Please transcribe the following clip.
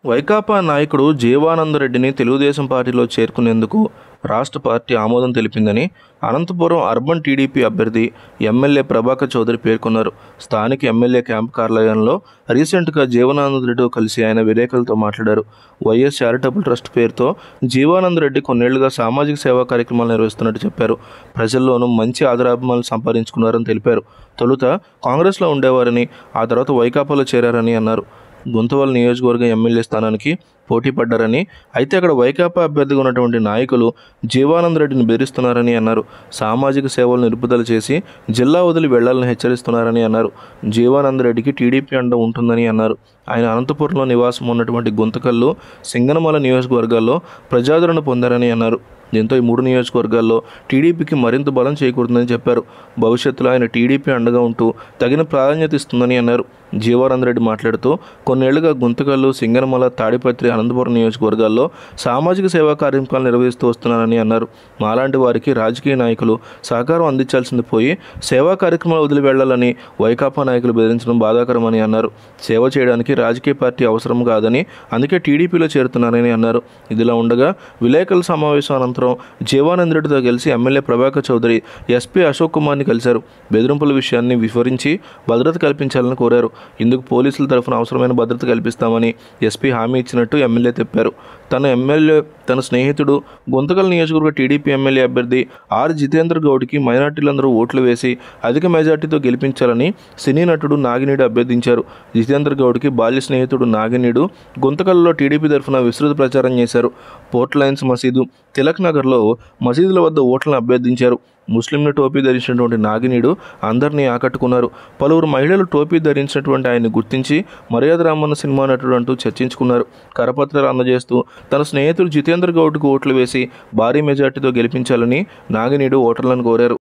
వైకాపా నాయకుడు జీవానందరెడ్డిని తెలుగుదేశం పార్టీలో చేర్చుకునేందుకు రాష్ట్ర పార్టీ ఆమోదం తెలిపిందని అనంతపురం అర్బన్ టీడీపీ అభ్యర్థి ఎమ్మెల్యే ప్రభాకర్ చౌదరి పేర్కొన్నారు. స్థానిక ఎమ్మెల్యే క్యాంపు కార్యాలయంలో రీసెంట్గా జీవానందరెడ్డితో కలిసి ఆయన విలేకరులతో మాట్లాడారు. వైఎస్ చారిటబుల్ ట్రస్ట్ పేరుతో జీవానందరెడ్డి కొన్నేళ్లుగా సామాజిక సేవా కార్యక్రమాలు నిర్వహిస్తున్నట్టు చెప్పారు. ప్రజల్లోనూ మంచి ఆదరాభిమానులు సంపాదించుకున్నారని తెలిపారు. తొలుత కాంగ్రెస్లో ఉండేవారని, ఆ తర్వాత వైకాపాలో చేరారని అన్నారు. గుంతవల్ నియోజకవర్గం ఎమ్మెల్యే స్థానానికి పోటీ పడ్డారని, అయితే అక్కడ వైకాపా అభ్యర్థిగా ఉన్నటువంటి నాయకులు జీవానందరెడ్డిని బెదిరిస్తున్నారని అన్నారు. సామాజిక సేవలు నిలుపుదల చేసి జిల్లా వదిలి వెళ్లాలని హెచ్చరిస్తున్నారని అన్నారు. జీవానందరెడ్డికి టీడీపీ అండ ఉంటుందని అన్నారు. ఆయన అనంతపురంలో నివాసం ఉన్నటువంటి గుంతకల్లు, సింగనమల నియోజకవర్గాల్లో ప్రజాదరణ పొందారని అన్నారు. దీంతో ఈ 3 నియోజకవర్గాల్లో టీడీపీకి మరింత బలం చేకూరుతుందని చెప్పారు. భవిష్యత్తులో ఆయన టీడీపీ అండగా ఉంటూ తగిన ప్రాధాన్యత ఇస్తుందని అన్నారు. జీవానందరెడ్డి మాట్లాడుతూ కొన్నేళ్లుగా గుంతకల్లు, సింగనమల, తాడిపత్రి, అనంతపురం నియోజకవర్గాల్లో సామాజిక సేవా కార్యక్రమాలు నిర్వహిస్తూ వస్తున్నారని అన్నారు. మాలాంటి వారికి రాజకీయ నాయకులు సహకారం అందించాల్సింది పోయి సేవా కార్యక్రమాలు వదిలి వెళ్లాలని వైకాపా నాయకులు బెదిరించడం బాధాకరమని అన్నారు. సేవ చేయడానికి రాజకీయ పార్టీ అవసరం కాదని, అందుకే టీడీపీలో చేరుతున్నారని అన్నారు. ఇదిలా ఉండగా విలేకరుల సమావేశం అనంతరం జీవానందరెడ్డితో కలిసి ఎమ్మెల్యే ప్రభాకర్ చౌదరి ఎస్పీ అశోక్ కుమార్ని కలిశారు. బెదిరింపుల విషయాన్ని వివరించి భద్రత కల్పించాలని కోరారు. ఇందుకు పోలీసుల తరఫున అవసరమైన భద్రత కల్పిస్తామని ఎస్పీ హామీ ఇచ్చినట్టు ఎమ్మెల్యే చెప్పారు. తన స్నేహితుడు గుంతకల్ నియోజకవర్గ టీడీపీ ఎమ్మెల్యే అభ్యర్థి ఆర్ జితేందర్ గౌడ్కి మైనార్టీలందరూ ఓట్లు వేసి అధిక మెజార్టీతో గెలిపించాలని సినీ నటుడు నాగినీడు అభ్యర్థించారు. జితేందర్ గౌడ్కి బాల్య స్నేహితుడు నాగినీడు గుంతకల్లో టీడీపీ తరఫున విస్తృత ప్రచారం చేశారు. పోర్ట్ లైన్స్ మసీదు, తిలక్ నగర్లో మసీదుల వద్ద ఓట్లను అభ్యర్థించారు. ముస్లింలు టోపీ ధరించినటువంటి నాగినీడు అందరినీ ఆకట్టుకున్నారు. పలువురు మహిళలు టోపీ ధరించినటువంటి ఆయన్ని గుర్తించి మర్యాద రామన్న సినిమా నటుడు అంటూ చర్చించుకున్నారు. కరపత్రాలు అందజేస్తూ తన స్నేహితుడు జితేందర్ గౌడ్కు ఓట్లు వేసి భారీ మెజార్టీతో గెలిపించాలని నాగినీడు ఓటర్లను కోరారు.